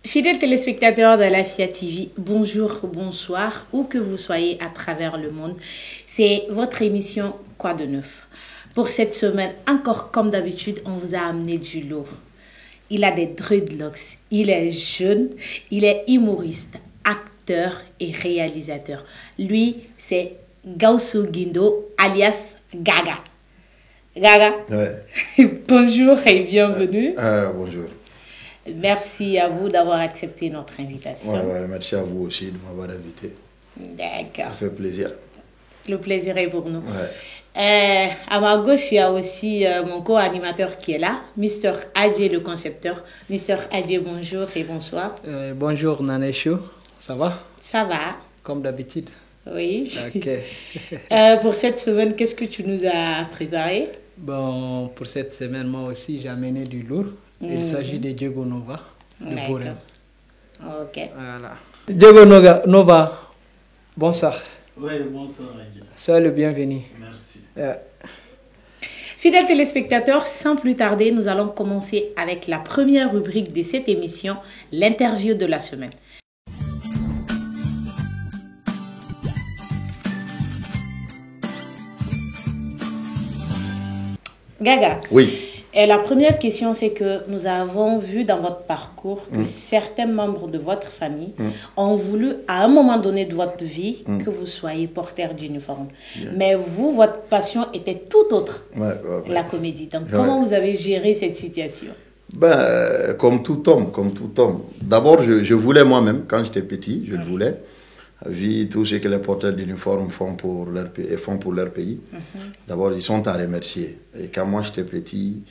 Fidèles téléspectateurs de l'Afia TV, bonjour, bonsoir, où que vous soyez à travers le monde. C'est votre émission Quoi de neuf. Pour cette semaine, encore comme d'habitude, on vous a amené du lourd. Il a des dreadlocks, il est jeune, il est humoriste, acteur et réalisateur. Lui, c'est Gaussou Guindo, alias Gaga. Gaga, ouais. Bonjour et bienvenue. Bonjour. Merci à vous d'avoir accepté notre invitation. Ouais, merci à vous aussi de m'avoir invité. D'accord. Ça fait plaisir. Le plaisir est pour nous. Ouais. À ma gauche, il y a aussi mon co-animateur qui est là, Mr. Adje, le concepteur. Mr. Adje, bonjour et bonsoir. Bonjour Nanesho, ça va? Ça va. Comme d'habitude. Oui. Ok. Pour cette semaine, qu'est-ce que tu nous as préparé? Bon, pour cette semaine, moi aussi, j'ai amené du lourd. Il s'agit de Diego Nova, de Borel. Ok. Voilà. Diego Nova, bonsoir. Oui, bonsoir. Sois le bienvenu. Merci. Fidèles téléspectateurs, sans plus tarder, nous allons commencer avec la première rubrique de cette émission, l'interview de la semaine. Gaga. Oui. Et la première question, c'est que nous avons vu dans votre parcours que certains membres de votre famille ont voulu, à un moment donné de votre vie, que vous soyez porteur d'uniforme. Mais vous, votre passion était tout autre, la comédie. Donc, comment vous avez géré cette situation? Comme tout homme. D'abord, je voulais moi-même, quand j'étais petit, je le voulais. Vu tout ce que les porteurs d'uniforme font pour leur pays. D'abord, ils sont à remercier. Et quand moi j'étais petit,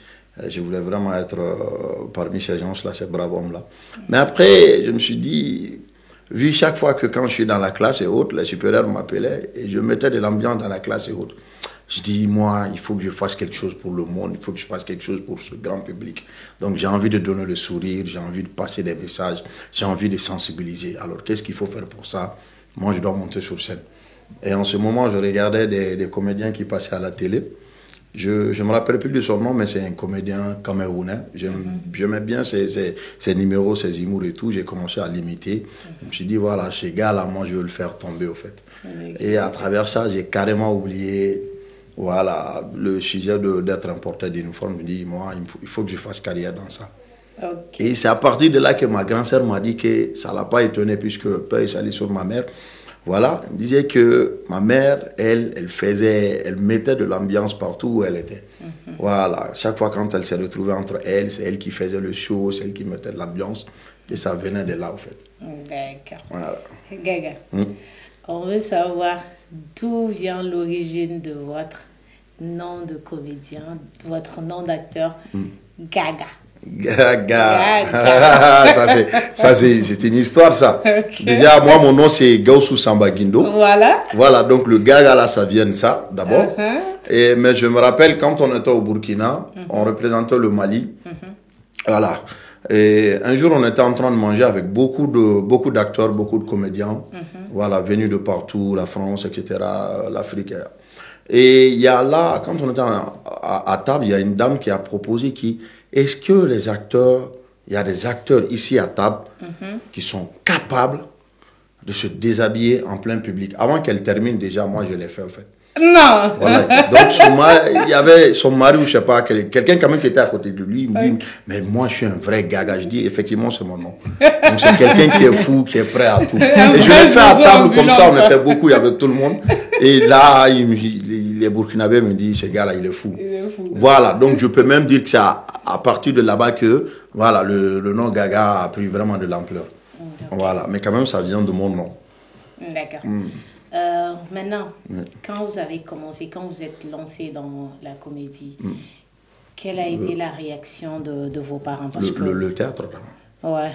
je voulais vraiment être parmi ces gens-là, ces braves hommes-là. Mais après, je me suis dit, vu chaque fois que quand je suis dans la classe et autres, les supérieurs m'appelaient et je mettais de l'ambiance dans la classe et autres. Je dis, moi, il faut que je fasse quelque chose pour le monde, il faut que je fasse quelque chose pour ce grand public. Donc j'ai envie de donner le sourire, j'ai envie de passer des messages, j'ai envie de sensibiliser. Alors qu'est-ce qu'il faut faire pour ça? Moi, je dois monter sur scène. Et en ce moment, je regardais des comédiens qui passaient à la télé. Je ne me rappelle plus de son nom, mais c'est un comédien camerounais. J'aimais bien ses numéros, ses humours et tout. J'ai commencé à l'imiter. Je me suis dit, voilà, ce gars-là, moi, je veux le faire tomber, au fait. Et à travers ça, j'ai carrément oublié, voilà, le sujet d'être un porteur d'uniforme. Je me dis, moi, il faut que je fasse carrière dans ça. Okay. Et c'est à partir de là que ma grand-sœur m'a dit que ça ne l'a pas étonné puisque peur est allé sur ma mère. Voilà, elle me disait que ma mère, elle mettait de l'ambiance partout où elle était. Voilà, chaque fois quand elle s'est retrouvée entre elles, c'est elle qui faisait le show, c'est elle qui mettait de l'ambiance. Et ça venait de là, en fait. D'accord. Voilà. Gaga, on veut savoir d'où vient l'origine de votre nom de comédien, votre nom d'acteur, Gaga. Gaga. Ça c'est une histoire, ça. Okay. Déjà, moi, mon nom, c'est Gaussou Samba Guindo. Voilà, donc le Gaga, là, ça vient de ça, d'abord. Mais je me rappelle, quand on était au Burkina, on représentait le Mali. Voilà. Et un jour, on était en train de manger avec beaucoup d'acteurs, beaucoup de comédiens. Voilà, venus de partout, la France, etc., l'Afrique. Et il y a là, quand on était à table, il y a une dame qui a proposé est-ce que les acteurs, il y a des acteurs ici à table qui sont capables de se déshabiller en plein public? Avant qu'elle termine, déjà, moi, je l'ai fait, en fait. Non. Voilà. Donc, il y avait son mari, ou je ne sais pas, quelqu'un quand même qui était à côté de lui, il me dit, mais moi, je suis un vrai Gaga. Je dis, effectivement, c'est mon nom. Donc, c'est quelqu'un qui est fou, qui est prêt à tout. Et je l'ai fait à table comme ça, on était beaucoup, il y avait tout le monde. Et là, les Burkinabés me disent, ce gars-là, il est fou. Voilà, donc je peux même dire que c'est à partir de là-bas que voilà, le nom Gaga a pris vraiment de l'ampleur. Voilà, mais quand même, ça vient de mon nom. D'accord. Maintenant, quand vous avez commencé, quand vous êtes lancé dans la comédie, quelle a été la réaction de vos parents? Parce le théâtre, ouais.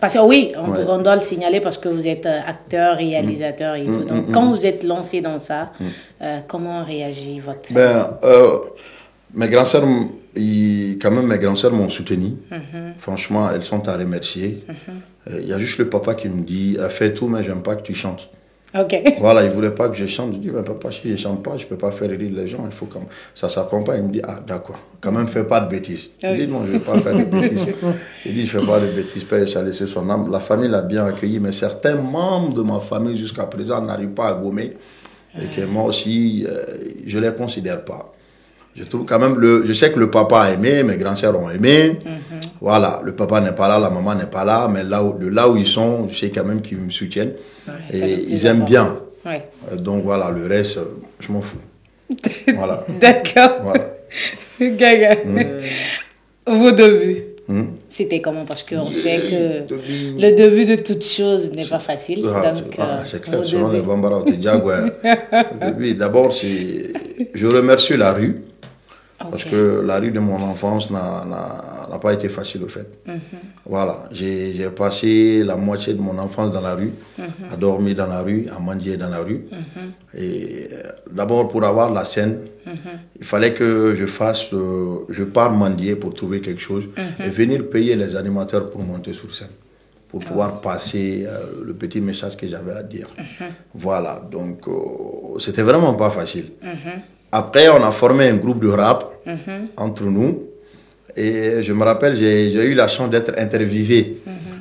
Parce que oui, on doit le signaler parce que vous êtes acteur, réalisateur et tout. Donc, quand vous êtes lancé dans ça, comment réagit votre famille? Mes grands sœurs, quand même, mes grands sœurs m'ont soutenu. Franchement, elles sont à remercier. Il y a juste le papa qui me dit, fais tout, mais j'aime pas que tu chantes. Ok. Voilà, il voulait pas que je chante. Je dis, mais papa, si je chante pas, je peux pas faire rire les gens. Il faut que ça s'accompagne. Il me dit, ah d'accord, quand même, fais pas de bêtises. Je dis, non, je vais pas faire de bêtises. Il dit, je fais pas de bêtises, Père, ça a laissé son âme. La famille l'a bien accueilli, mais certains membres de ma famille jusqu'à présent n'arrivent pas à gommer. Et que moi aussi, je les considère pas. Je trouve quand même, je sais que le papa a aimé, mes grands sœurs ont aimé. Voilà, le papa n'est pas là, la maman n'est pas là, mais là où ils sont, je sais quand même qu'ils me soutiennent. Et ils aiment bien. Ouais. Donc voilà, le reste, je m'en fous. Voilà. D'accord. Voilà. Gaga. Vos débuts, c'était comment? Parce qu'on sait que le début de toute chose n'est pas facile. C'est clair, selon les Bambara, d'abord, je remercie la rue. Parce que la rue de mon enfance n'a pas été facile au fait. Voilà, j'ai passé la moitié de mon enfance dans la rue, à dormir dans la rue, à mendier dans la rue. Et d'abord, pour avoir la scène, il fallait que je pars mendier pour trouver quelque chose et venir payer les animateurs pour monter sur scène, pour pouvoir passer le petit message que j'avais à dire. Voilà, donc c'était vraiment pas facile. Après, on a formé un groupe de rap entre nous. Et je me rappelle, j'ai eu la chance d'être interviewé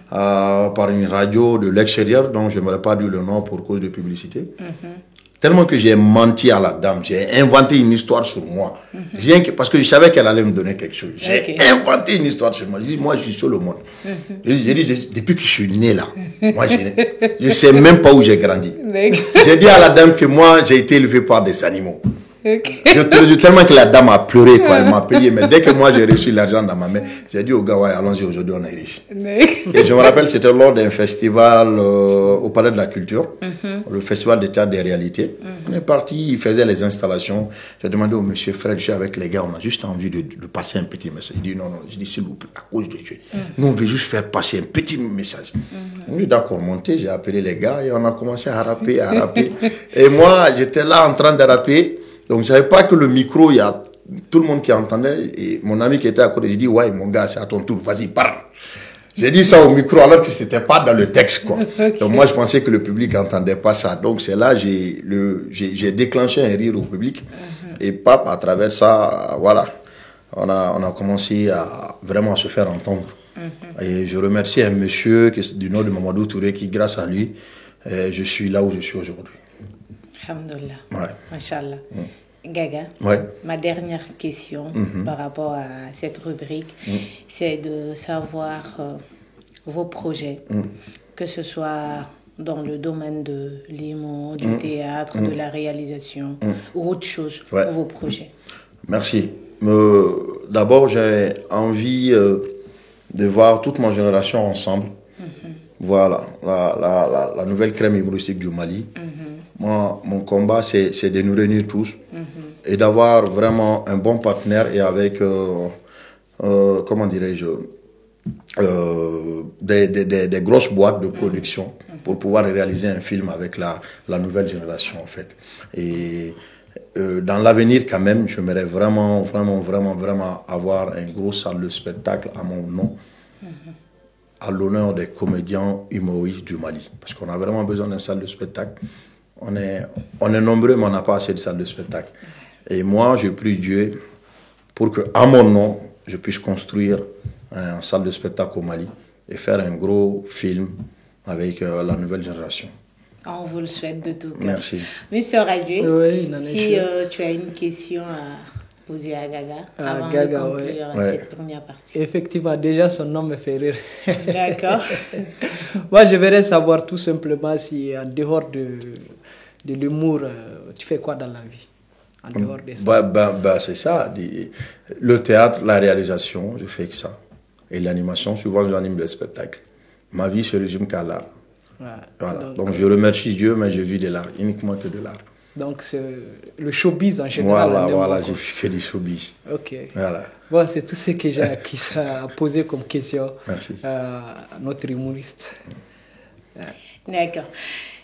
par une radio de l'extérieur, dont je n'aurais pas dit le nom pour cause de publicité. Tellement que j'ai menti à la dame, j'ai inventé une histoire sur moi. Rien que, parce que je savais qu'elle allait me donner quelque chose. J'ai inventé une histoire sur moi. J'ai dit, moi, je suis sur le monde. J'ai dit, depuis que je suis né là, moi, je ne sais même pas où j'ai grandi. J'ai dit à la dame que moi, j'ai été élevé par des animaux. Je te jure tellement que la dame a pleuré, quoi. Elle m'a payé, mais dès que moi j'ai reçu l'argent dans ma main, j'ai dit au gars, ouais, allons-y, aujourd'hui on est riche. Et je me rappelle, c'était lors d'un festival au Palais de la Culture, le festival de théâtre des réalités. On est parti, il faisait les installations. J'ai demandé au monsieur Fred, je suis avec les gars, on a juste envie de passer un petit message. Il dit non, non, je dis s'il vous plaît, à cause de Dieu. Nous on veut juste faire passer un petit message. On dit d'accord, montez, j'ai appelé les gars et on a commencé à rapper, à rapper. Et moi, j'étais là en train de rapper. Donc, je ne savais pas que le micro, il y a tout le monde qui entendait. Et mon ami qui était à côté, il dit, ouais, mon gars, c'est à ton tour, vas-y, parle. J'ai dit ça au micro alors que ce n'était pas dans le texte, quoi. Donc, moi, je pensais que le public n'entendait pas ça. Donc, c'est là j'ai déclenché un rire au public. Et pap, à travers ça, voilà, on a commencé à vraiment se faire entendre. Et je remercie un monsieur du nom de Mamadou Touré qui, grâce à lui, je suis là où je suis aujourd'hui. Alhamdulillah. Ouais. Machallah. Gaga, ma dernière question par rapport à cette rubrique, c'est de savoir vos projets, que ce soit dans le domaine de l'IMO, du théâtre, de la réalisation ou autre chose, vos projets. Merci. D'abord, j'ai envie de voir toute ma génération ensemble. Voilà, la nouvelle crème humoristique du Mali. Moi, mon combat, c'est de nous réunir tous et d'avoir vraiment un bon partenaire et avec, comment dirais-je, des grosses boîtes de production pour pouvoir réaliser un film avec la nouvelle génération, en fait. Et dans l'avenir, quand même, j'aimerais vraiment avoir un gros salle de spectacle à mon nom, à l'honneur des comédiens humoristes du Mali. Parce qu'on a vraiment besoin d'une salle de spectacle. On est nombreux, mais on n'a pas assez de salles de spectacle. Et moi, je prie Dieu pour qu'à mon nom, je puisse construire une salle de spectacle au Mali et faire un gros film avec la nouvelle génération. On vous le souhaite de tout cœur. Merci. Monsieur Radjé, si tu as une question à poser à Gaga avant de conclure cette première partie. Effectivement, déjà son nom me fait rire. D'accord. Moi, je voudrais savoir tout simplement si en dehors de l'humour, tu fais quoi dans la vie? En dehors de ça. C'est ça. Le théâtre, la réalisation, je fais que ça. Et l'animation, souvent j'anime des spectacles. Ma vie se résume qu'à l'art. Voilà. Donc je remercie Dieu, mais je vis de l'art, uniquement que de l'art. Donc, c'est le showbiz en général. Voilà, j'ai fait du showbiz. Ok. Voilà. Bon, c'est tout ce que j'ai à poser comme question à notre humoriste. D'accord.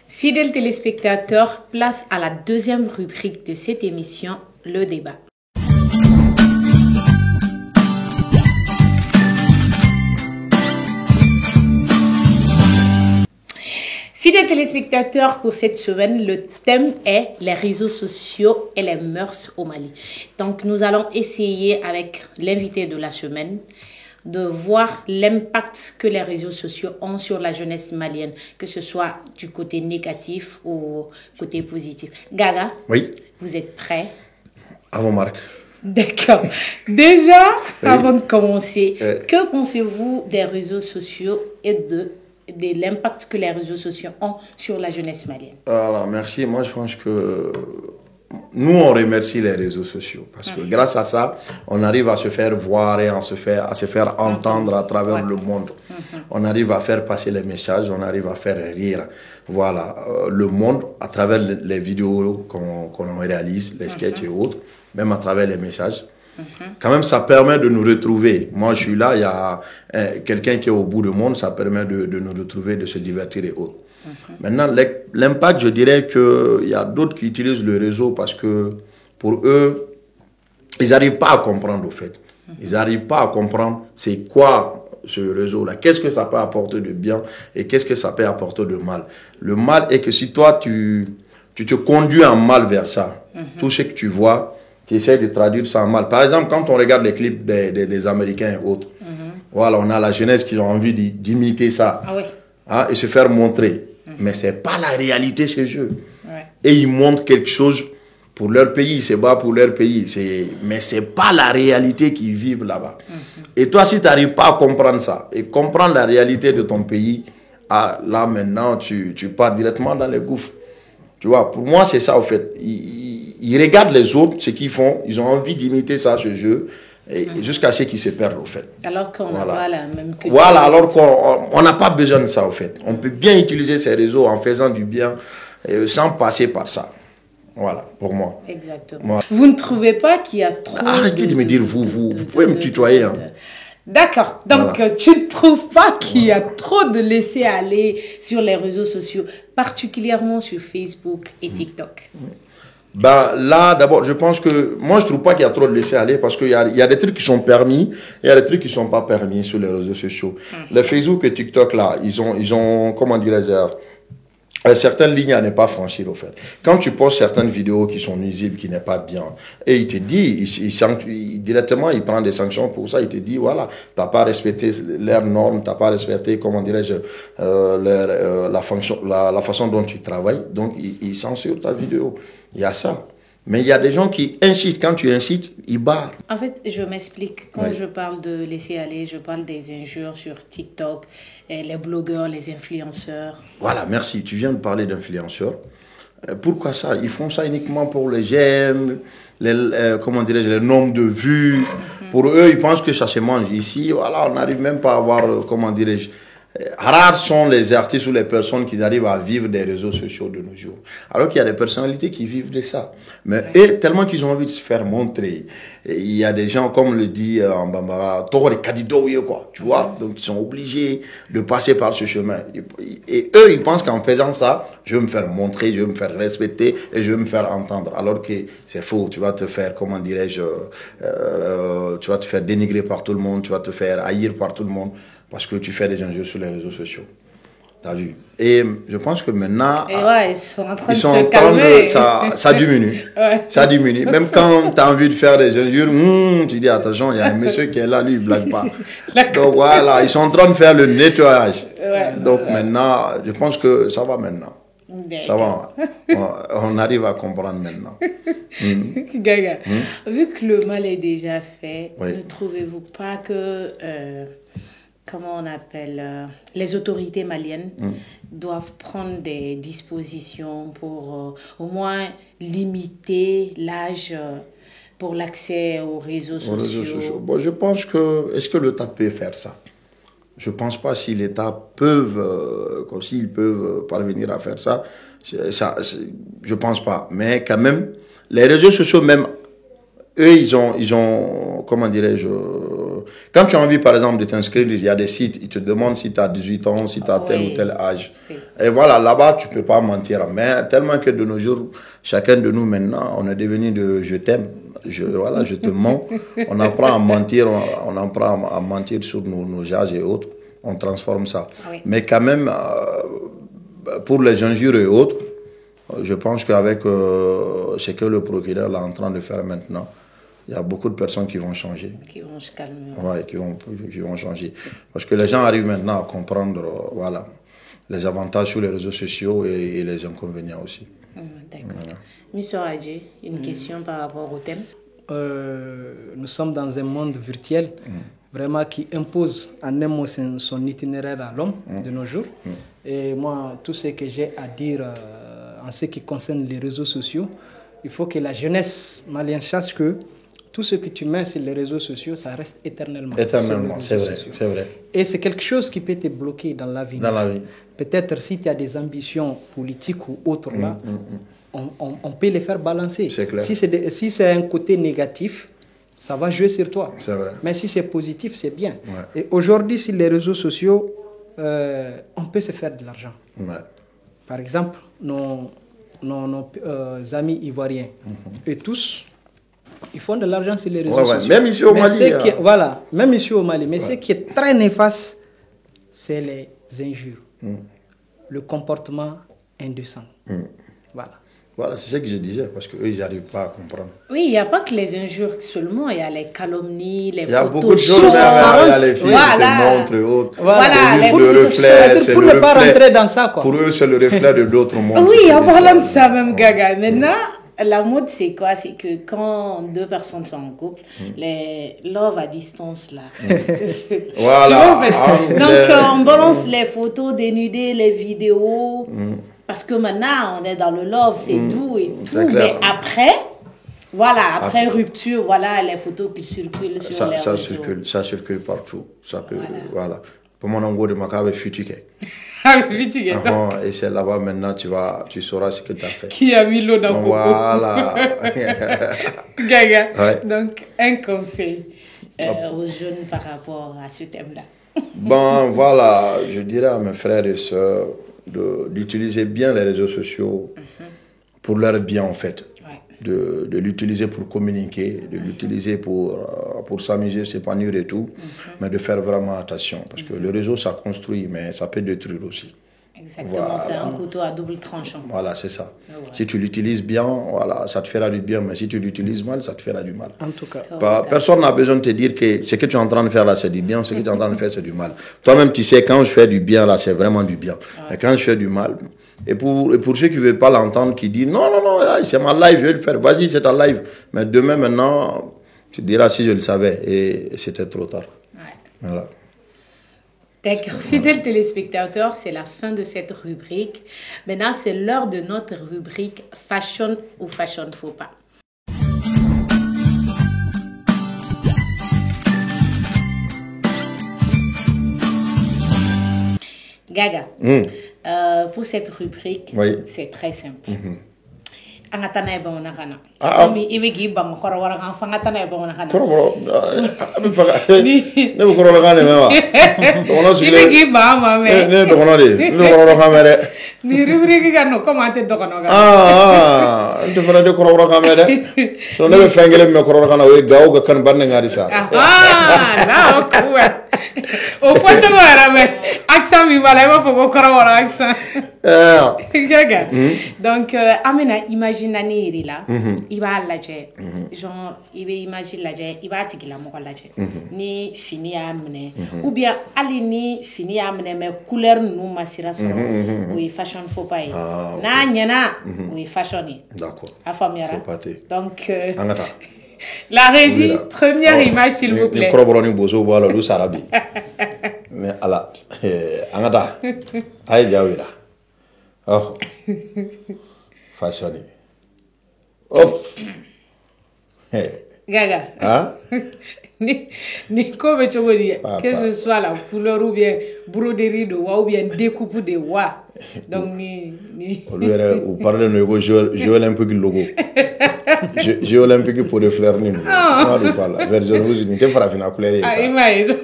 Fidèles téléspectateurs, place à la deuxième rubrique de cette émission, le débat. Fidèles téléspectateurs, pour cette semaine, le thème est les réseaux sociaux et les mœurs au Mali. Donc, nous allons essayer avec l'invité de la semaine de voir l'impact que les réseaux sociaux ont sur la jeunesse malienne, que ce soit du côté négatif ou côté positif. Gaga, oui. Vous êtes prêt? À vos marques. D'accord. Déjà, avant de commencer, que pensez-vous des réseaux sociaux et de l'impact que les réseaux sociaux ont sur la jeunesse malienne? Alors, merci. Moi, je pense que nous, on remercie les réseaux sociaux parce que grâce à ça, on arrive à se faire voir et à se faire entendre à travers le monde. On arrive à faire passer les messages, on arrive à faire rire le monde à travers les vidéos qu'on réalise, les sketchs et autres, même à travers les messages. Quand même, ça permet de nous retrouver. Moi, je suis là, il y a quelqu'un qui est au bout du monde, ça permet de nous retrouver, de se divertir et autres. Maintenant, l'impact, je dirais qu'il y a d'autres qui utilisent le réseau parce que pour eux, ils n'arrivent pas à comprendre au fait. Ils n'arrivent pas à comprendre c'est quoi ce réseau-là. Qu'est-ce que ça peut apporter de bien et qu'est-ce que ça peut apporter de mal. Le mal est que si toi, tu te conduis en mal vers ça, tout ce que tu vois, tu essaies de traduire ça en mal. Par exemple, quand on regarde les clips des Américains et autres, voilà, on a la jeunesse qui a envie d'imiter ça et se faire montrer. Mais ce n'est pas la réalité chez eux. Et ils montrent quelque chose pour leur pays, c'est bas pour leur pays. Mais ce n'est pas la réalité qu'ils vivent là-bas. Et toi, si tu n'arrives pas à comprendre ça et comprendre la réalité de ton pays, là maintenant, tu pars directement dans les gouffres. Tu vois, pour moi, c'est ça au fait. Ils regardent les autres, ce qu'ils font, ils ont envie d'imiter ça, ce jeu, et jusqu'à ce qu'ils se perdent au fait. Alors qu'on n'a pas la même culture. Voilà, alors qu'on n'a pas besoin de ça au fait. On peut bien utiliser ces réseaux en faisant du bien sans passer par ça. Voilà, pour moi. Exactement. Moi. Vous ne trouvez pas qu'il y a trop... Arrêtez de me dire vous pouvez me tutoyer. Hein. D'accord. Donc, tu ne trouves pas qu'il y a trop de laisser-aller sur les réseaux sociaux, particulièrement sur Facebook et TikTok? Ben, là, d'abord, je pense que... Moi, je ne trouve pas qu'il y a trop de laisser-aller parce qu'il y a des trucs qui sont permis et il y a des trucs qui ne sont pas permis sur les réseaux sociaux. Les Facebook et TikTok, là, ils ont comment dirais-je, certaines lignes à ne pas franchir, au fait. Quand tu postes certaines vidéos qui sont nuisibles, qui n'est pas bien, et il te dit, directement, il prend des sanctions pour ça, il te dit, voilà, tu n'as pas respecté leurs normes, tu n'as pas respecté, comment dirais-je, la façon dont tu travailles, donc il censure ta vidéo. Il y a ça. Mais il y a des gens qui insistent. Quand tu incites, ils barrent. En fait, je m'explique. Quand je parle de laisser aller, je parle des injures sur TikTok, les blogueurs, les influenceurs. Voilà, merci. Tu viens de parler d'influenceurs. Pourquoi ça? Ils font ça uniquement pour les j'aime, comment dirais-je, le nombre de vues. Pour eux, ils pensent que ça se mange ici. Voilà, on n'arrive même pas à avoir, comment dirais-je, rares sont les artistes ou les personnes qui arrivent à vivre des réseaux sociaux de nos jours. Alors qu'il y a des personnalités qui vivent de ça. Mais eux, tellement qu'ils ont envie de se faire montrer. Et il y a des gens, comme le dit en Bambara, quoi, tu vois. Donc, ils sont obligés de passer par ce chemin. Et eux, ils pensent qu'en faisant ça, je vais me faire montrer, je vais me faire respecter et je vais me faire entendre. Alors que c'est faux. Tu vas te faire, comment dirais-je, tu vas te faire dénigrer par tout le monde, tu vas te faire haïr par tout le monde. Parce que tu fais des injures sur les réseaux sociaux. T'as vu? Et je pense que maintenant... Et ouais, ils sont en train de se calmer. Ça diminue. Ça diminue. Même quand tu as envie de faire des injures, tu dis, attention, il y a un monsieur qui est là, lui, il ne blague pas. Donc voilà, ils sont en train de faire le nettoyage. Donc maintenant, je pense que ça va maintenant. Ça va. On arrive à comprendre maintenant. Gaga, vu que le mal est déjà fait, ne trouvez-vous pas que... comment on appelle, les autorités maliennes doivent prendre des dispositions pour au moins limiter l'âge pour l'accès aux réseaux sociaux. Bon, je pense que, est-ce que l'État peut faire ça? Je ne pense pas si l'État peuvent, comme s'ils peuvent parvenir à faire ça. Je ne pense pas. Mais quand même, les réseaux sociaux, même, eux, ils ont comment dirais-je, quand tu as envie, par exemple, de t'inscrire, il y a des sites, ils te demandent si tu as 18 ans, si tu as tel ou tel âge. Oui. Et voilà, là-bas, tu ne peux pas mentir. Mais tellement que de nos jours, chacun de nous, maintenant, on est devenu de je t'aime. Voilà, je te mens. On apprend à mentir, on apprend à mentir sur nos âges et autres. On transforme ça. Oui. Mais quand même, pour les injures et autres, je pense qu'avec ce que le procureur est en train de faire maintenant, il y a beaucoup de personnes qui vont changer. Qui vont se calmer. Ouais, qui vont changer. Parce que les gens arrivent maintenant à comprendre voilà, les avantages sur les réseaux sociaux et les inconvénients aussi. D'accord. Voilà. Monsieur Adjé, une question par rapport au thème. Nous sommes dans un monde virtuel vraiment qui impose en un mot son itinéraire à l'homme de nos jours. Et moi, tout ce que j'ai à dire en ce qui concerne les réseaux sociaux, il faut que la jeunesse malienne sache que tout ce que tu mets sur les réseaux sociaux, ça reste éternellement. Éternellement, c'est vrai, c'est vrai. Et c'est quelque chose qui peut te bloquer dans la vie. Dans la vie. Peut-être si tu as des ambitions politiques ou autres là, on peut les faire balancer. C'est clair. Si c'est un côté négatif, ça va jouer sur toi. C'est vrai. Mais si c'est positif, c'est bien. Ouais. Et aujourd'hui, sur les réseaux sociaux, on peut se faire de l'argent. Ouais. Par exemple, nos amis ivoiriens, et tous, ils font de l'argent sur les réseaux sociaux. Même ici au Mali. Voilà, même ici au Mali. Mais ce qui est très néfaste, c'est les injures. Le comportement indécent. Voilà. Voilà, c'est ce que je disais, parce qu'eux, ils n'arrivent pas à comprendre. Oui, il n'y a pas que les injures seulement, il y a les calomnies, les photos. Il y a beaucoup de choses, il y a les filles qui se montrent et autres. Voilà, c'est le reflet. Pour ne pas rentrer dans ça, quoi. Pour eux, c'est le reflet de d'autres mondes. Oui, en parlant de ça même, Gaga. Maintenant, la mode, c'est quoi? C'est que quand deux personnes sont en couple, les love à distance, là. Voilà. Donc, on balance les photos dénudées, les vidéos. Parce que maintenant, on est dans le love, c'est doux et tout. Mais après, voilà, après rupture, voilà les photos qui circulent sur les réseaux. Ça circule partout. Ça peut, voilà. Pour mon ango de Makabe futuke. Et c'est là-bas maintenant, tu sauras ce que tu as fait. Qui a mis l'eau dans le coco. Voilà. Gaga. Ouais. Donc, un conseil aux jeunes par rapport à ce thème-là. Bon, voilà, je dirais à mes frères et sœurs d'utiliser bien les réseaux sociaux pour leur bien, en fait. De l'utiliser pour communiquer, de l'utiliser pour s'amuser, s'épanouir et tout, mais de faire vraiment attention. Parce que le réseau, ça construit, mais ça peut détruire aussi. Exactement, voilà. C'est un couteau à double tranchant. Voilà, c'est ça. Ouais. Si tu l'utilises bien, voilà, ça te fera du bien, mais si tu l'utilises mal, ça te fera du mal. En tout cas. Personne n'a besoin de te dire que ce que tu es en train de faire là, c'est du bien, ce que tu es en train de faire, c'est du mal. Toi-même, tu sais, quand je fais du bien là, c'est vraiment du bien. Ouais. Mais quand je fais du mal... Et pour ceux qui ne veulent pas l'entendre, qui disent non, c'est ma live, je vais le faire, vas-y, c'est ta live. Mais demain, maintenant, tu diras si je le savais. Et c'était trop tard. Ouais. Voilà. D'accord. Fidèles téléspectateurs, c'est la fin de cette rubrique. Maintenant, c'est l'heure de notre rubrique Fashion ou Fashion Faux pas. Gaga, pour cette rubrique, c'est très simple. Angatana bon nakana. Ami ibigi bang korowara kan fangatana bon nakana. Korowara ami faga. Ne bu korowara kan ne ma. Dogono sile. Ibigi ba ma me. Ne dogono de. Ne korowara kan me de. Ni rubrique kan no comment dogono kan. Nte fana de korowara kan me de. So ne be fengele me korowara kan o gawo ga kan banne ngari sa. Là o kuwa. O fo chogo era me. Accent mi bala ma fo korowara accent. Gaga. Donc amena imagine nani là il va lajɛ genre il va imagine lajɛ il va tigila mɔgɔ lajɛ ni fini y'a minɛ ou bien hali ni fini y'a minɛ mais couleur ninnu ma sira sɔrɔ o ye fashion faux pas ye n'a ɲɛna o ye fashion ye d'accord a faamuyara donc la régie première image s'il vous plaît ni kɔrɔbɔrɔ ni bozo bɔ a la olu sara bi mais ala an ka taa a ye jaw yira oh fashion. Oh. Gaga. Hein? Ni comme tu veux dire, que ce soit la couleur ou bien broderie de wa ou bien découpe de wa. Donc ni. Vous parlez de jeux olympiques logo. Jeux olympiques pour les fleurs ni. On parle. Version rouge ni te farafina couleur ça. Ah imagine.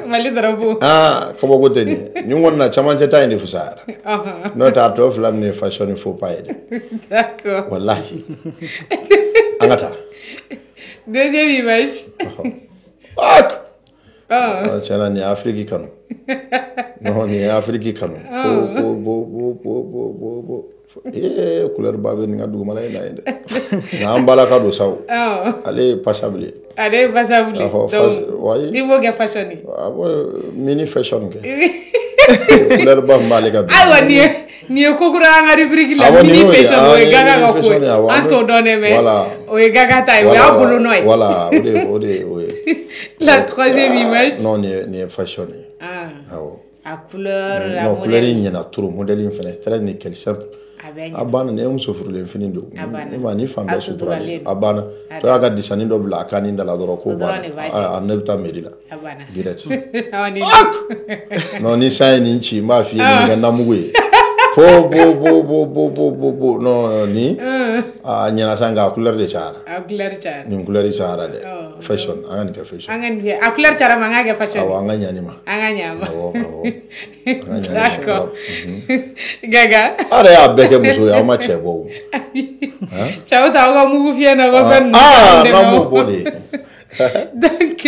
Mali drapeau. Ah, comment vous tenez? Nous on a chama chata ni fusara. Notre art of la fashion il faut pas aider. D'accord. Wallahi. Angata. Deuxième image. Tiens, ni Afrique kanu. Non, ni Afrique kanu. Couleur babe ni ngadu mala ina inde. Na ambala ka do saw. Allez passable. Allez passable. Donc, il faut que fashion. Mini fashion ke. Couleur babe mala ka do. Ah ni kokura nga rubrique la mini fashion o gaga ga ko. Anto donne me. O gaga tai o abulu noy. Voilà, La troisième image. Non, ni fashion. Ah. À couleur, la non, couleur ni na trop modèle infini très ni quel simple. Abana ne um sofru le infini do. Ma ni famba sutura. Abana to aga disani do bla kani ndala doro ko ba. Anebta medila. Abana. Direct. Non ni sai ni nchi ma fi ni na mugwe. Bo no ni nyana sanga couleur de chara. Couleur chara. Ni couleur chara de. Fashion, angani ka fashion. Angani a couleur chara manga ga fashion. Awa anganya ni ma. Anganya ma. D'accord. Gaga. Are ya beke muso ya ma chebo. Ciao ta ga mu fie na go fen. Non mo body. Donc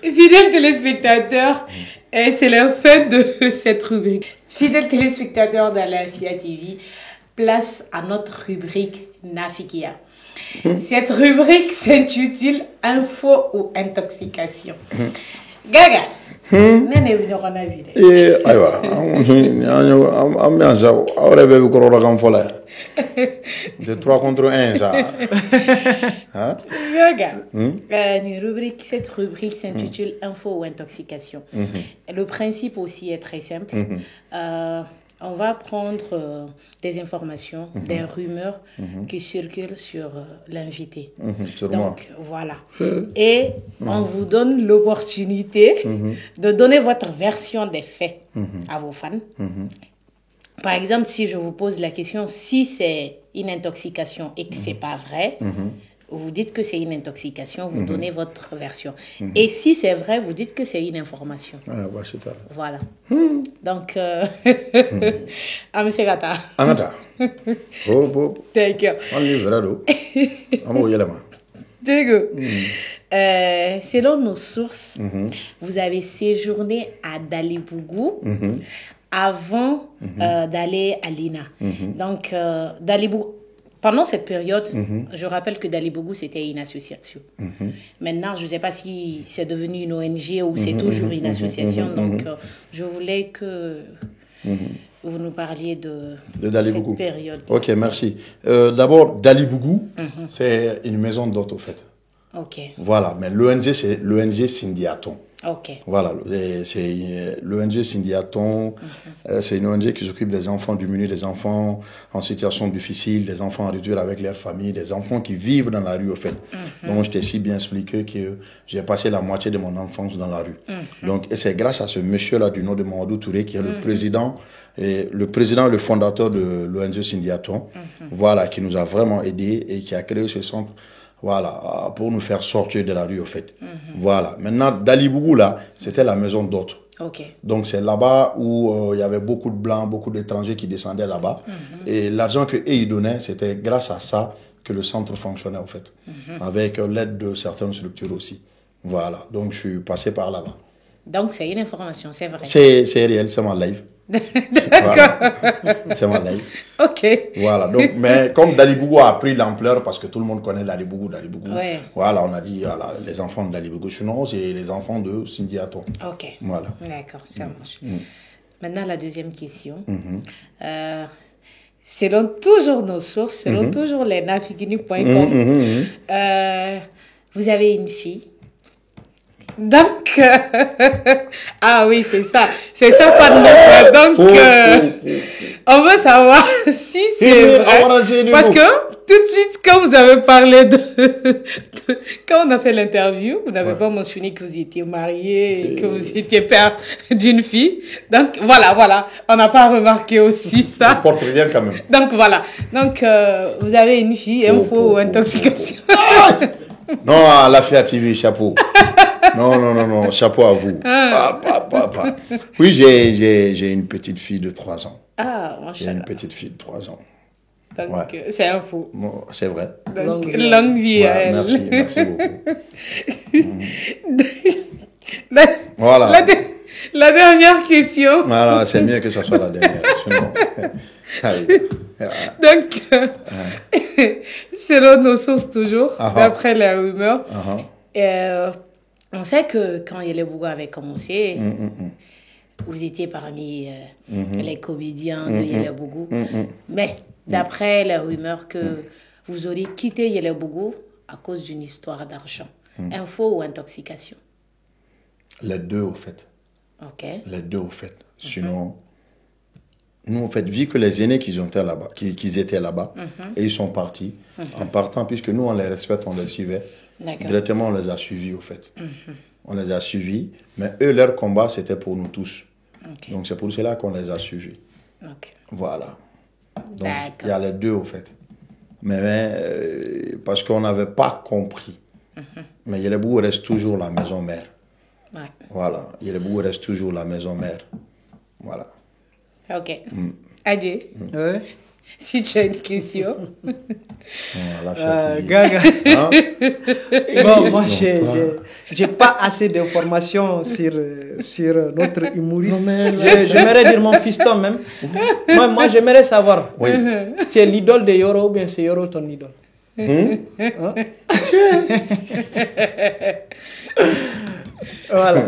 fidèles téléspectateurs, c'est la fin de cette rubrique. Fidèles téléspectateurs d'Alafia TV, place à notre rubrique Nafikia. Cette rubrique s'intitule Info ou intoxication. Gaga, nene vino kona vide. Aywa, ambiance, ahora bebe korora kam fola. De 3 contre 1 ça. Hein? Gaga. Cette rubrique s'intitule Info ou intoxication. Le principe aussi est très simple. On va prendre des informations, des rumeurs qui circulent sur l'invité. Donc, voilà. Et on vous donne l'opportunité de donner votre version des faits à vos fans. Par exemple, si je vous pose la question, si c'est une intoxication et que ce n'est pas vrai, vous dites que c'est une intoxication, vous donnez votre version. Et si c'est vrai, vous dites que c'est une information. Voilà. Donc, Amsegata. Angata. Thank you. On est vrai, selon nos sources, vous avez séjourné à Dalibougou avant d'aller à l'INA. Donc, Dalibougou. Pendant cette période, je rappelle que Dalibougou, c'était une association. Maintenant, je ne sais pas si c'est devenu une ONG ou c'est toujours une association. Donc, je voulais que vous nous parliez de cette période. Ok, merci. D'abord, Dalibougou, c'est une maison d'hôtes, au fait. Ok. Voilà, mais l'ONG, c'est l'ONG Syndiaton. Ok. Voilà, c'est l'ONG Syndiaton, c'est une ONG qui s'occupe des enfants démunis, des enfants en situation difficile, des enfants en rupture avec leur famille, des enfants qui vivent dans la rue, au fait. Donc, je t'ai si bien expliqué que j'ai passé la moitié de mon enfance dans la rue. Donc, et c'est grâce à ce monsieur-là du nom de Mamadou Touré, qui est le président, le fondateur de l'ONG Syndiaton, voilà, qui nous a vraiment aidés et qui a créé ce centre. Voilà, pour nous faire sortir de la rue, au fait. Voilà. Maintenant, Dalibougou, là, c'était la maison d'hôtes. Okay. Donc, c'est là-bas où il y avait beaucoup de Blancs, beaucoup d'étrangers qui descendaient là-bas. Et l'argent qu'eux, ils donnaient, c'était grâce à ça que le centre fonctionnait, au fait. Avec l'aide de certaines structures aussi. Voilà. Donc, je suis passé par là-bas. Donc, c'est une information, c'est vrai. C'est réel, c'est mon live. D'accord. Voilà. C'est mon live. Ok. Voilà. Donc, mais comme Dalibougou a pris l'ampleur, parce que tout le monde connaît Dalibougou. Ouais. Voilà, on a dit voilà, les enfants de Dalibougou. Sinon, c'est les enfants de Syndiaton. Ok. Voilà. D'accord, ça marche. Maintenant, la deuxième question. Selon toujours nos sources, selon toujours les nafikini.com, vous avez une fille. Donc, ah oui, c'est ça pas de neuf. Donc, on veut savoir si c'est vrai. Parce que tout de suite, quand vous avez parlé quand on a fait l'interview, vous n'avez pas mentionné que vous étiez marié et que vous étiez père d'une fille. Donc, voilà. On n'a pas remarqué aussi ça. Ça porte rien quand même. Donc, voilà. Donc, vous avez une fille, info ou intoxication. Non, la Fia TV, chapeau. Non, chapeau à vous. Oui, j'ai une petite fille de 3 ans. Ah, machallah. J'ai une petite fille de 3 ans. Donc, c'est info. Bon, c'est vrai. Donc, longue vie à elle. Merci beaucoup. Voilà. La dernière question. Voilà, c'est mieux que ce soit la dernière. Sinon, donc, selon nos sources toujours, d'après les rumeurs, on sait que quand Yele Bougou avait commencé, vous étiez parmi les comédiens de Yele Bougou. Mais d'après les rumeurs que vous auriez quitté Yele Bougou à cause d'une histoire d'argent. Info ou intoxication? Les deux, au fait. Ok. Les deux, au fait. Sinon, nous, en fait, vu que les aînés qu'ils étaient là-bas, et ils sont partis, en partant, puisque nous, on les respecte, on les suivait, directement, on les a suivis, au fait. On les a suivis, mais eux, leur combat, c'était pour nous tous. Donc, c'est pour cela qu'on les a suivis. Voilà. Donc, il y a les deux, au fait. Mais parce qu'on n'avait pas compris. Mais Yele Bougou reste toujours la maison mère. Voilà. Yele Bougou reste toujours la maison mère. Voilà. Ok. Adjé, si tu as une question. Gaga. Bon, moi, j'ai pas assez d'informations sur notre humoriste. J'aimerais dire mon fiston même. Moi, j'aimerais savoir. Oui. C'est l'idole de Yoro ou bien c'est Yoro ton idole? Voilà.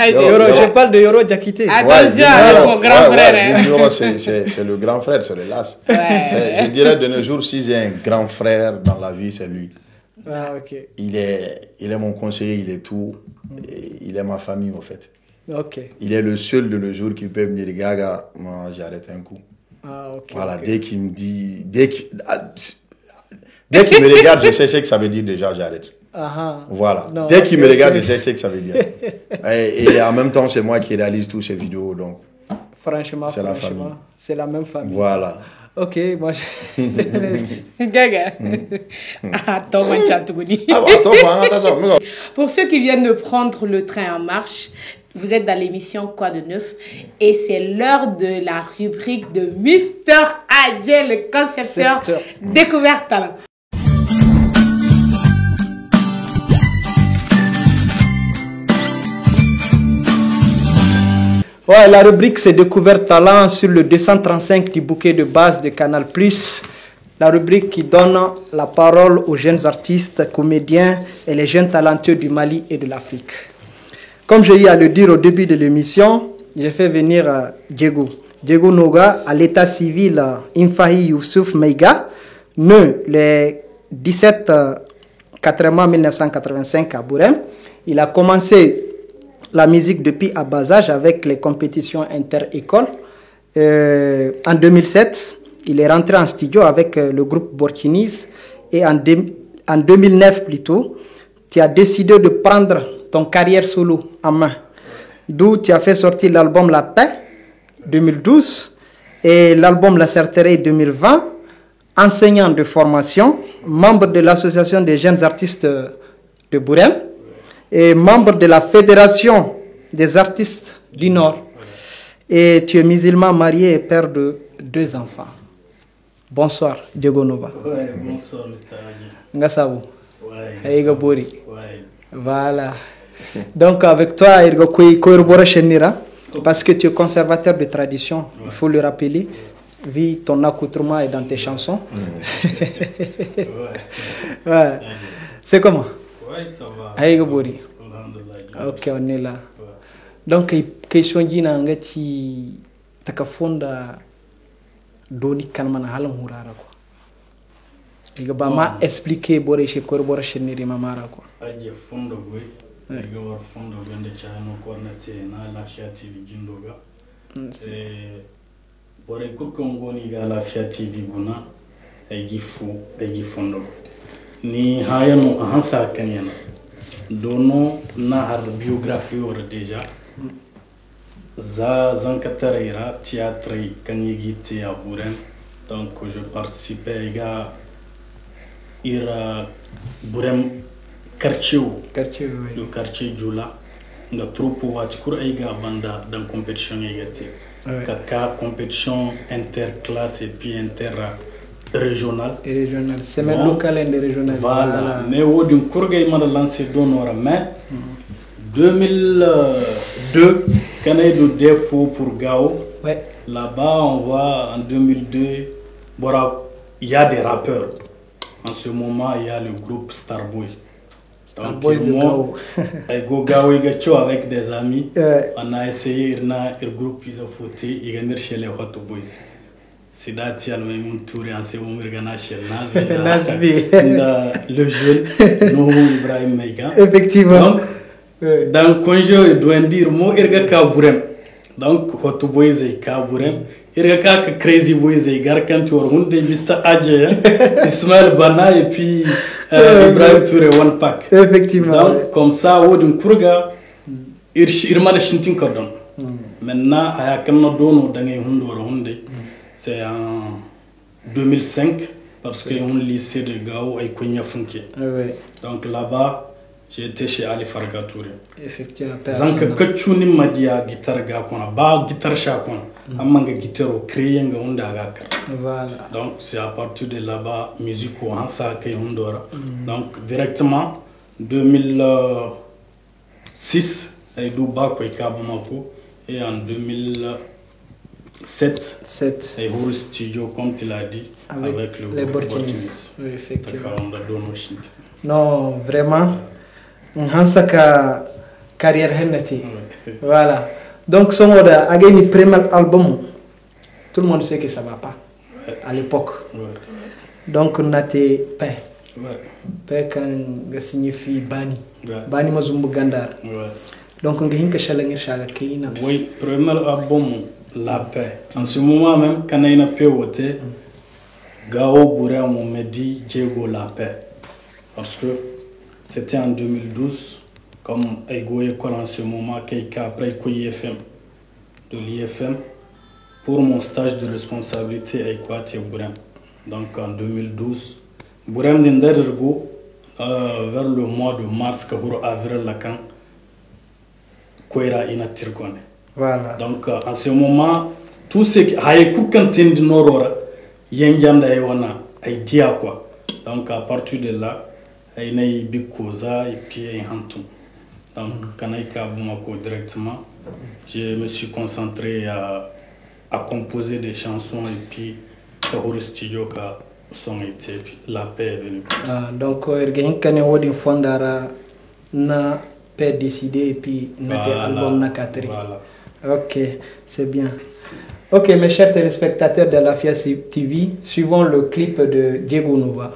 Yoro, je parle de Yoro Diakité. Attention, mon grand frère. Yoro, c'est le grand frère, c'est le las. Je dirais de nos jours, si j'ai un grand frère dans la vie, c'est lui. Ah, ok. Il est mon conseiller, il est tout. Il est ma famille, en fait. Ok. Il est le seul de nos jours qui peut me dire, Gaga, moi, j'arrête un coup. Ah, ok. Voilà, dès qu'il me dit, dès qu'il me regarde, je sais ce que ça veut dire déjà, j'arrête. Voilà. Non, dès qu'il me regarde, je sais ce que ça veut dire. et en même temps, c'est moi qui réalise toutes ces vidéos, donc. Franchement, c'est la famille. C'est la même famille. Voilà. Ok, moi Gaga. Attends, pour ceux qui viennent de prendre le train en marche, vous êtes dans l'émission Quoi de neuf et c'est l'heure de la rubrique de Mr. Adjé, le concepteur Découverte Talent. Ouais, la rubrique c'est Découverte Talent sur le 235 du bouquet de base de Canal+. La rubrique qui donne la parole aux jeunes artistes, comédiens et les jeunes talentueux du Mali et de l'Afrique. Comme j'ai eu à le dire au début de l'émission, j'ai fait venir Diego Noga à l'état civil Infahi Youssouf Meiga, né le 17 4 1985 à Bourem. Il a commencé la musique depuis à bas âge avec les compétitions inter-écoles. En 2007, il est rentré en studio avec le groupe Borkinis et en 2009 plutôt, tu as décidé de prendre ton carrière solo en main. D'où tu as fait sortir l'album La Paix 2012 et l'album La Certerie 2020, enseignant de formation, membre de l'association des jeunes artistes de Bourem et membre de la Fédération des artistes du Nord. Et tu es musulman, marié et père de 2 enfants. Bonsoir, Diego Nova. Ouais, bonsoir, Mr. Adjé. Ngassabou. Ouais. Aiga Bori. Ouais. Voilà. Donc, avec toi, Irgo Koirobora Chenira, parce que tu es conservateur de tradition, il faut le rappeler, vu ton accoutrement et dans tes chansons. Ouais. C'est comment? Ouais, ça va. Aiga Bori. Alhamdulillah. Ok, on est là. Donc, question dina ngati takafonda doni kanmana halan hurara quoi. Iga ba ma expliquer bore chez Korbora Cheniri mamara quoi. Adjé fondo goy. Iga war fondo gande chano kornate na Lafia TV jindoga. Bore kokon goni ga Lafia TV guna. ay gifondo ni hayano hansa kanyana dono na har biographie or déjà za zankatareira théâtre kanyigi à Buren donc je participais à ira Buren quartier le quartier Djoula nga troupe watch kur aiga banda dans compétition yegati kaka compétition interclasse et puis interrégional et régional c'est même local et régional voilà mais wodi kurgay mala lancer donora mais 2002 canay do défaut pour Gao ouais là-bas on voit en 2002 bora il y a des rappeurs en ce moment il y a le groupe Starboy. Starboys de Gao. Avec des amis, on a essayé de groupe ils ont foutu, ils gagnent chez les Hot Boys. C'est d'ailleurs même tour en ce moment regana chez Nazbi. Le jeune Noho Ibrahim Maïga. Effectivement. Donc dans conjo il doit dire mo irga ka burem. Donc Hot Boys et ka burem. Irga ka Crazy Boys et garkan tour hunde Mr Adje Ismaël Bana et puis Ibrahim Touré One Pack. Effectivement. Donc comme ça wodun kurga irmana shintin kodon. Maintenant aya kanno dono dangay hunde c'est en 2005 parce que on lycée de Gao ay Konya Funke. Donc là-bas j'ai été chez Ali Farga Touré. Effectivement. Zanka kachuni madia guitare ga kona ba guitare sha kona amanga guitare créer nga onda ga kar. Voilà. Donc c'est à partir de là-bas musique ou hansa kay hundora. Donc directement 2006 ay do ba ko Kabamako et en 2007 ay au studio comme tu l'as dit avec le les Bortinis. Oui, effectivement. Non, vraiment Hansaka carrière hennati. Voilà. Donc son oda a gagné premier album. Tout le monde sait que ça va pas à l'époque. Donc on a été paix. Paix quand signifie bani. Bani mazumbu gandar. Donc on gagne que chalengir chaga kina. Oui, premier album La Paix. En ce moment même quand il a paix wote Gao Bouré mon Medi Diego La Paix. Parce que c'était en 2012, comme Ego École en ce moment, Keika après IFM, de l'IFM, pour mon stage de responsabilité à Equatia Bourem. Donc en 2012, Bourem d'Indergo, vers le mois de mars, pour avril, Lacan, Koira Inatirkone. Voilà. Donc en ce moment, tout ce qui a été kantin de Norora, Yenjanda Ewana, Aidia quoi. Donc à partir de là, il y a eu Bikoza et puis Hantum. Donc, quand il y a directement, je me suis concentré à composer des chansons et puis au studio qui sont été, puis la paix est venue. Donc, il y a un fondara na paix décidé et puis notre album na katri. Ok, c'est bien. Ok, mes chers téléspectateurs de la FIA TV, suivons le clip de Diego Nova.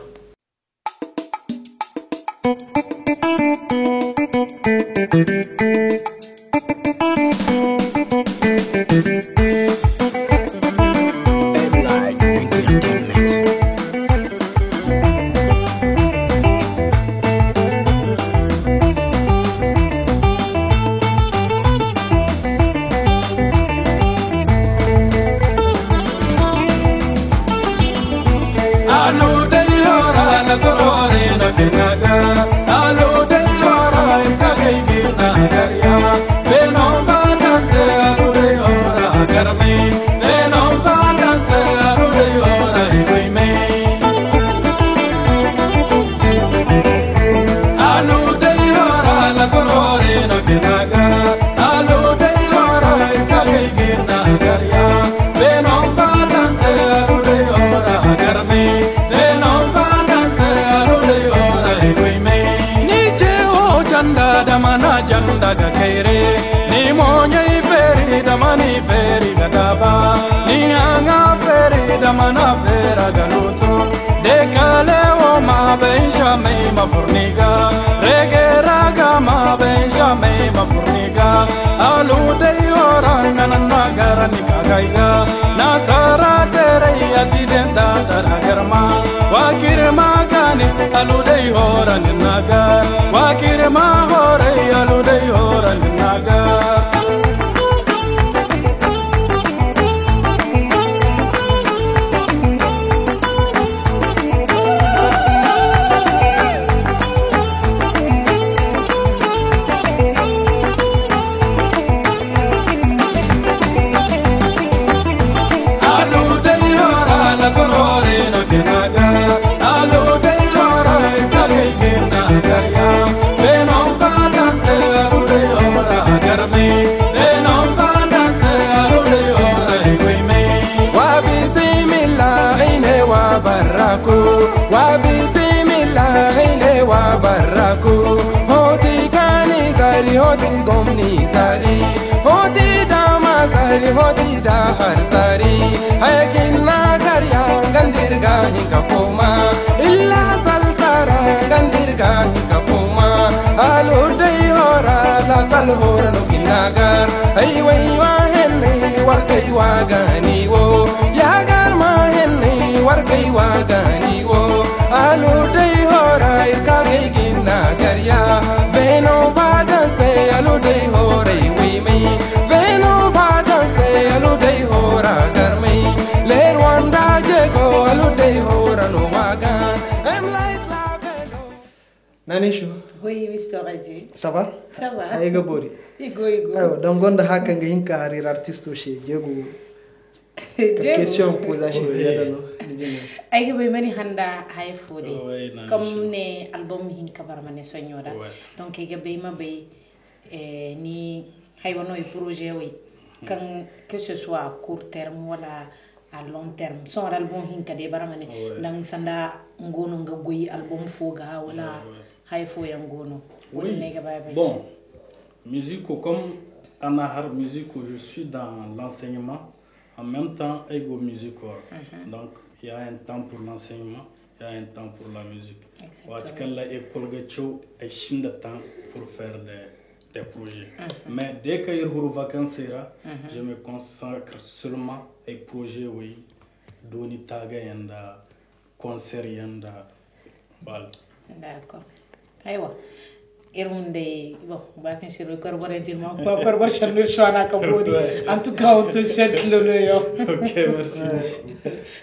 Ma forniga, regera gama benja me ma forniga, alu de ora nagara ni kagaiga, na sara tere accidenta taragarma. wakirma gane aludai horan nagar wakirma hore aludai horan nagar hoti gomni sari hoti dama sari hoti dahar sari hayakin nagar yang gandirga hinga poma illa saltara gandirga hinga poma alu dai hora la sal hora no kinagar ai wai wa henne war kai wa gani wo ya gar ma henne war kai wa gani wo alu dai hora irka kai ginagar ya veno bada se alu dai hora wi mai veno bada se alu dai hora gar mai le rwanda je go alu dai hora no waga em light la veno Nanisho. Oui, Mr. Radji. Ça va? Ça va. Aiga bori. Igo. Ayo, dan gonda haka nga hinka harir artiste she jego. Question posa she yada no. Aiga boy mani handa hay fodi. Ouais, Comme ne album hinka barmane sonyoda. Ouais. Donc aiga bay ma bay ni hay wono e projet oui. Quand que ce soit à court terme wala à long terme. Son album hinka de barmane nang sanda ngono nga goyi album foga wala hay fo yangono. Oui. Bon, musique comme Anahar musique, je suis dans l'enseignement, en même temps ego musique. Donc il y a un temps pour l'enseignement, il y a un temps pour la musique. Parce que l'école est chine de temps pour faire des projets. Mais dès qu'il y a des vacances, je me consacre seulement aux projets, oui, doni taga yanda, concert yanda, voilà. D'accord. Aywa. Irmunde, bon, on va continuer le corps directement. Corps chanel chouana kabodi. En tout cas, on te souhaite l'honneur. Ok, merci.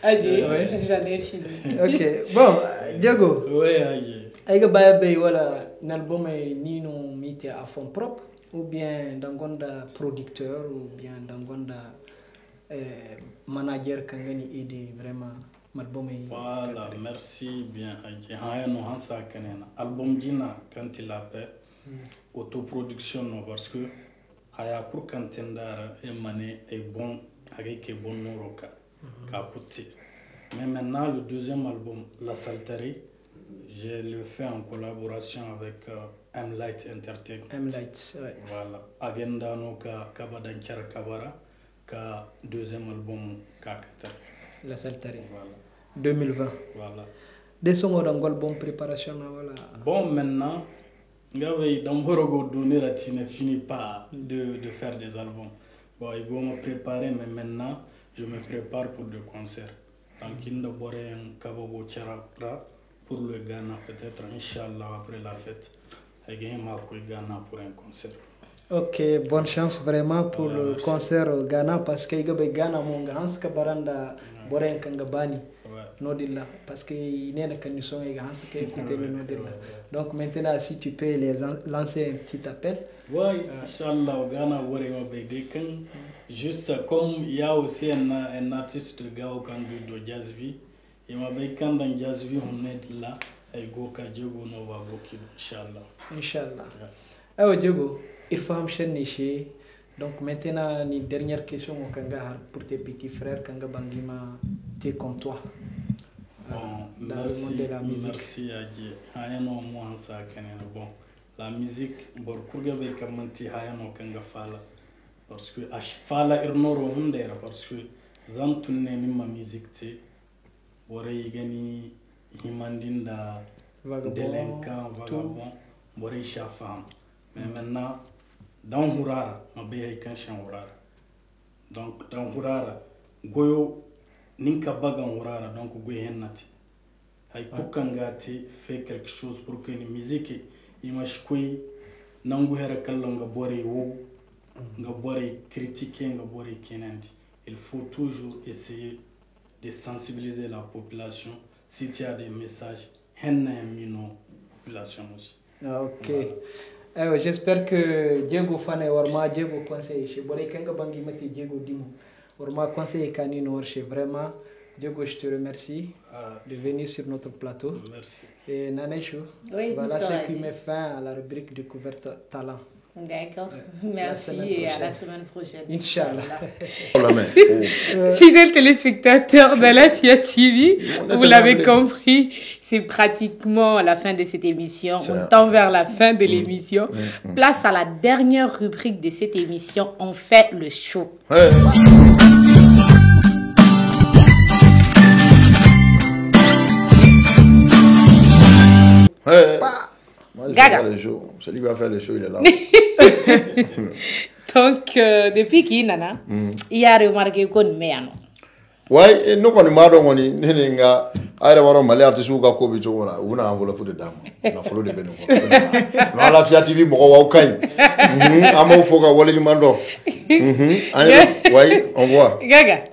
Adji, j'en ai fini. Ok, bon, Diego. Oui, Adji. Aiga baya bay wala n'album e nino miti à fond propre ou bien dangonda producteur ou bien dangonda manager kangani aider vraiment l'album e. Voilà, merci bien Adji. Haya no hansa kanena. Album jina quand il a fait autoproduction no parce que haya kur kantendara e mané est bon avec bon noroka kaputi. Mais maintenant le deuxième album La Salterie, je le fais en collaboration avec M-Light Entertainment. M-Light, ouais. Voilà. Agenda no ka Kabadanchar Kabara, ka deuxième album ka Kater. La Salterie. Voilà. 2020. Voilà. Des sons d'angol bonne préparation voilà. Bon maintenant, dans Borogo donner la ne finit pas de faire des albums. Bon, ils vont me préparer, mais maintenant, je me prépare pour des concerts. Donc, il y a un Kabobo Tcharapra pour le Ghana, peut-être, Inch'Allah, après la fête. Et il y a un Ghana pour un concert. Ok, bonne chance vraiment pour le concert au Ghana parce que il y a Ghana mon Hans Kabaranda Boren Kangabani. Nodilla parce que il y a des conditions et Hans qui écouter le Nodilla. Donc maintenant si tu peux les lancer un petit appel. Oui, Inch'Allah au Ghana Boren Bedekan. Juste comme il y a aussi un artiste de Gao Kandu de Jazzvi. Il m'a dit quand dans Jazzvi on est là et Goka Diogo Nova Boki Inch'Allah. Inch'Allah. Alors Diogo, il faut enchaîner chez. Donc maintenant, une dernière question pour tes petits frères, Kanga Bangima, t'es comme toi. Bon, dans le monde de la musique. Merci Adji. Hayano moi ça kanena bon. La musique bor kurga be kamanti hayano kanga fala. Parce que fala irnoro hundera parce que zantunne mimma musique te bore yigani himandinda délinquant vagabond bore chafam. Mais maintenant dans Hurara, ma béy kan chan Hurara. Donc dans Hurara, goyo ninka bagan Hurara donc goy hennati. Kangati fait quelque chose pour que la musique imashkui nangu hera kallo nga bore wo nga bore critiquer nga bore kenandi. Il faut toujours essayer de sensibiliser la population si tu as des messages henna mino population aussi. Ok. Voilà. J'espère que Diego Fane Orma Diego conseille chez Bore Kanga Bangi Mati Diego Dimo Orma conseille Kanino chez vraiment. Diego, je te remercie de venir sur notre plateau. Merci. Et Naneshu, oui, voilà ce qui met fin à la rubrique découverte talent. D'accord, merci et à la semaine prochaine. Inch'Allah. Fidèles téléspectateurs de la FIA TV, vous l'avez compris, c'est pratiquement la fin de cette émission. On tend vers la fin de l'émission. Place à la dernière rubrique de cette émission, on fait le show. Moi, Gaga. Celui qui va faire le show, il est là. Donc, depuis qui, Nana, il a remarqué qu'on met un nom. Ouais, nous, quand on m'a donné, nous avons malé artiste ou kako bicho on a enveloppé de dame. On a follow de beno. Nous la FIA TV mo wa ukai. Amo foga wale ni mando. Ouais, on voit. Gaga.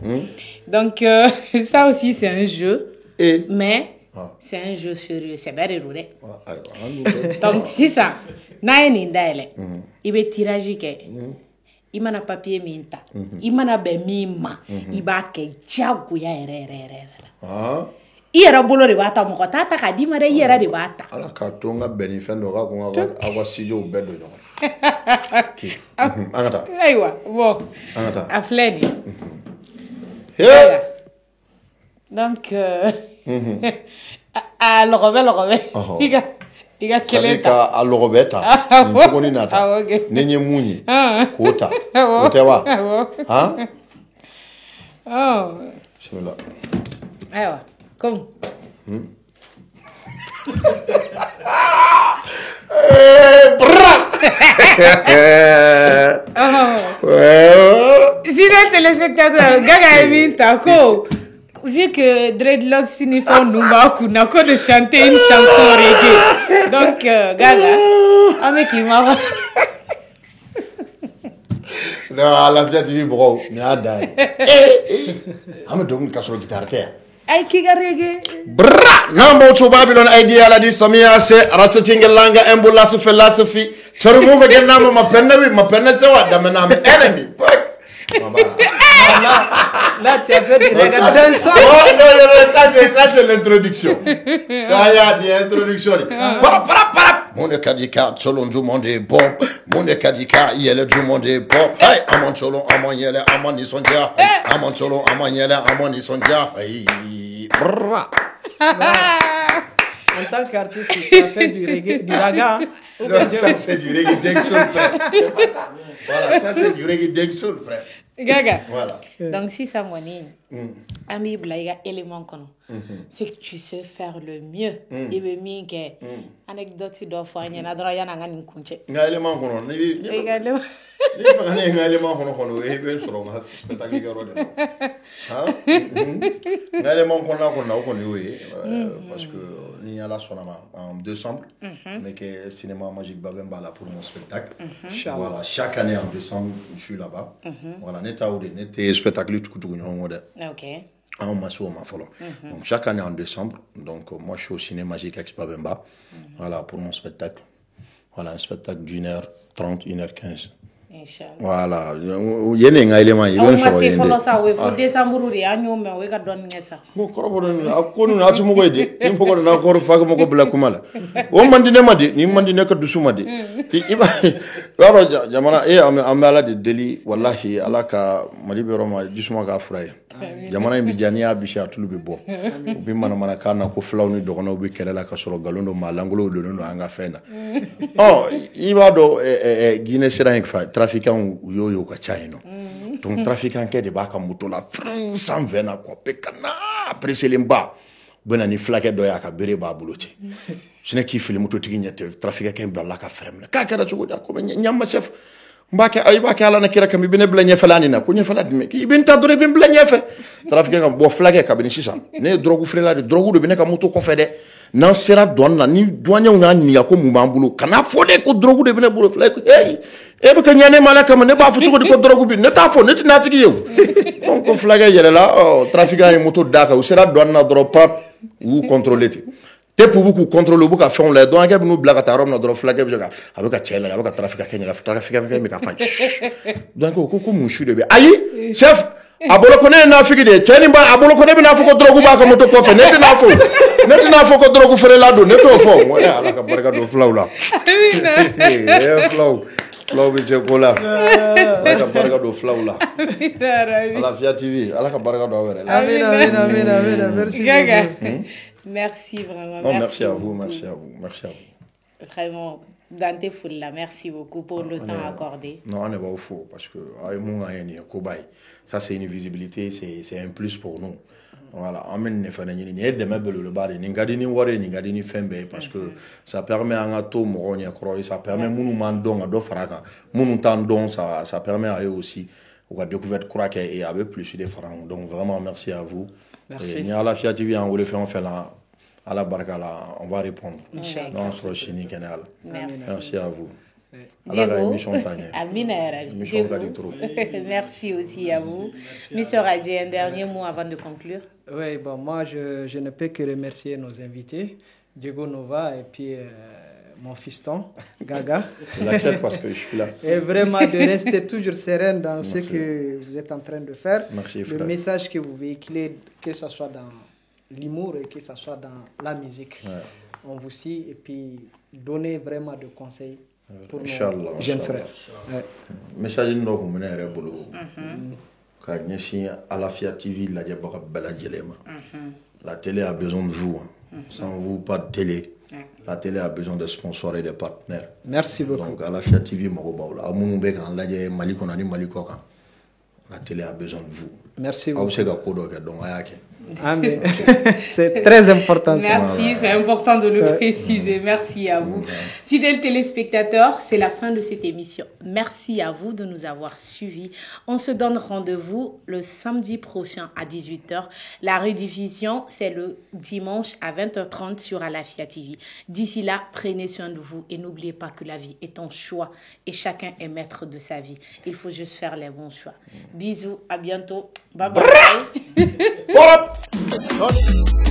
Donc ça aussi c'est un jeu. Mais c'est un jeu sérieux, c'est bien roulé. Donc si ça, na ni ndaile. Ibe tirage ke. Imana papier minta. Imana be mima. Iba ke jagu ya re. Iyera bolo de bata mo tata ka di mare iyera de bata. Ala ka tonga benifendo ka ko awa sijo bedo no. Angata. Aywa, bon. Angata. Afleni. Donc a logobe. Iga keleta. Ka a logobeta. Ngoni nata. Nenye munyi. Kota. Kotewa. Hein? Oh. Bismillah. Aywa. Comme. Fidèle téléspectateur, Gaga Emin Tako, vu que Dreadlock signifie Numbaku, n'a qu'à de chanter une chanson reggae. Donc, Gaga, avec Imara. Non, la FIA TV, bro, nada. I'm doing casserole guitare terre. Ay kiga reggae. Bra! Nambo to Babylon idea la di Samia se ratchinga langa embula se philosophy. To remove again nama ma penna se wa da mename enemy. Là, tu as fait des regards. Non, ça c'est l'introduction. Ça y a des introductions. Para. Mon kadika selon du monde pop. Mon kadika yele du monde pop. Hey, amon solo amon yele amon ni sonja. Amon solo amon yele amon ni sonja. Hey. En tant qu'artiste, tu as fait du reggae, du raga. Non, ça c'est du reggae dancehall, frère. Voilà, ça c'est du reggae dancehall, frère. Gaga. Voilà. Donc si ça m'ennuie, ami blaga élément kono. C'est que tu sais faire le mieux. Et be minke anecdote do fo nyana dro yana ngani kunche. Nga élément kono ni Également. ni fa ngani nga élément kono e ben soro nga spectacle garo de. Hein? Nga élément kono oui parce que ni ala sonama en décembre mais que cinéma magique Babemba là pour mon spectacle. Voilà, chaque année en décembre je suis là-bas. Voilà, n'était spectacle tout OK. En masso ma follow. Donc chaque année en décembre, donc moi je suis au cinéma magique Expo Babemba. Voilà pour mon spectacle. Voilà, un spectacle d'1h30, 1h15. Inch'Allah. Voilà, yene nga élément yi ben so yende. Follow ça we for décembre ri anyo me we ga don ngesa. Mo korobo don akonu na atu mo goyde. Ni foko na ko faga mo ko bla kumala. O mandine made, ni mandine ka dusu made. Ti iba waro jamana amala de deli wallahi alaka malibe roma jisuma ga furaye. Jamana imbi jania bisha tulubi bo. Bi mana kana ko flawni dogono bi kelela ka soro galondo malangolo do no anga fena. Oh, iba do Guinée sera fa trafiquant yo ka chaino. Donc trafiquant ke de baka muto la France en vena ko pekana preselimba. Bona ni flaque do ya ka bere ba buloti. Sine ki film to tigi nyete trafiquant ke balla ka frem. Ka kada chugo da ko nyamma chef. mbake ay bake ala na kira kam ibine bla ñefalani na ko ñefaladi me ki ibin ta dore bin bla ñefe trafiqué kam bo flagué kabini sisa ne drogue frela de drogue do bine kam moto ko fede nan sera don na ni douanier na ni ya ko mu bambulu kana fode ko drogue de bine bulu flagué hey e be ka ñane mala kam ne ba fu ko di ko drogue bi ne ta fo ne ti nafiki yow donc ko flagué yele la trafiqué ay moto daka o sera don na drop ou contrôler te pour vous contrôler vous ka fond les donc nous blague ta rom na drop flagué bi avec ka tchela avec ka trafiqué kenya la trafiqué me ka fa donc ko mu shude be ayi chef abolo ko ne na figi de cheni ba abolo ko ne bi na fu ko drogue ba ka moto ko fe neti na fo ko drogue fere la do neto fo mo ya ala ka barka do flow la flow bi se ko la ala ka barka do flow la ala Afia TV ala ka barka do were Amen. Merci Gaga. Merci vraiment. Non, merci à vous. Vraiment, Dante Foula, merci beaucoup pour le temps accordé. Non, on n'est pas au faux parce que ça c'est une visibilité, c'est un plus pour nous. Voilà, on mène le bar, parce que ça permet à un taux, ça permet ça permet à eux aussi de découvrir et avec plus de francs. Donc vraiment merci à vous. Merci. Et à la Afia TV, on fait là, à la barka là, on va répondre. Non, sur Chini Canal. Merci à vous. Diego, merci aussi à vous. Monsieur Radji, un dernier mot avant de conclure. Oui, bon, moi je ne peux que remercier nos invités, Diego Nova et puis mon fiston, Gaga. Je l'accepte parce que je suis là. Et vraiment de rester toujours sereine dans ce que vous êtes en train de faire. Merci, frère. Le message que vous véhiculez, que ce soit dans l'humour et que ce soit dans la musique. Ouais. On vous suit et puis donnez vraiment de conseils pour nos jeunes frères. Message nous vous menez à boulot. Quand nous sommes à la Afia TV, la télé a besoin de vous. Sans vous, pas de télé. La télé a besoin de sponsors et de partenaires. Merci beaucoup. Donc, à la Afia TV, la télé a besoin de vous. Merci beaucoup. Donc, Amen. C'est très important. Merci, c'est important de le préciser. Merci à vous. Fidèles téléspectateurs, c'est la fin de cette émission. Merci à vous de nous avoir suivis. On se donne rendez-vous le samedi prochain à 18h. La rediffusion, c'est le dimanche à 20h30 sur Alafia TV. D'ici là, prenez soin de vous et n'oubliez pas que la vie est un choix et chacun est maître de sa vie. Il faut juste faire les bons choix. Bisous, à bientôt. Bye bye. What up?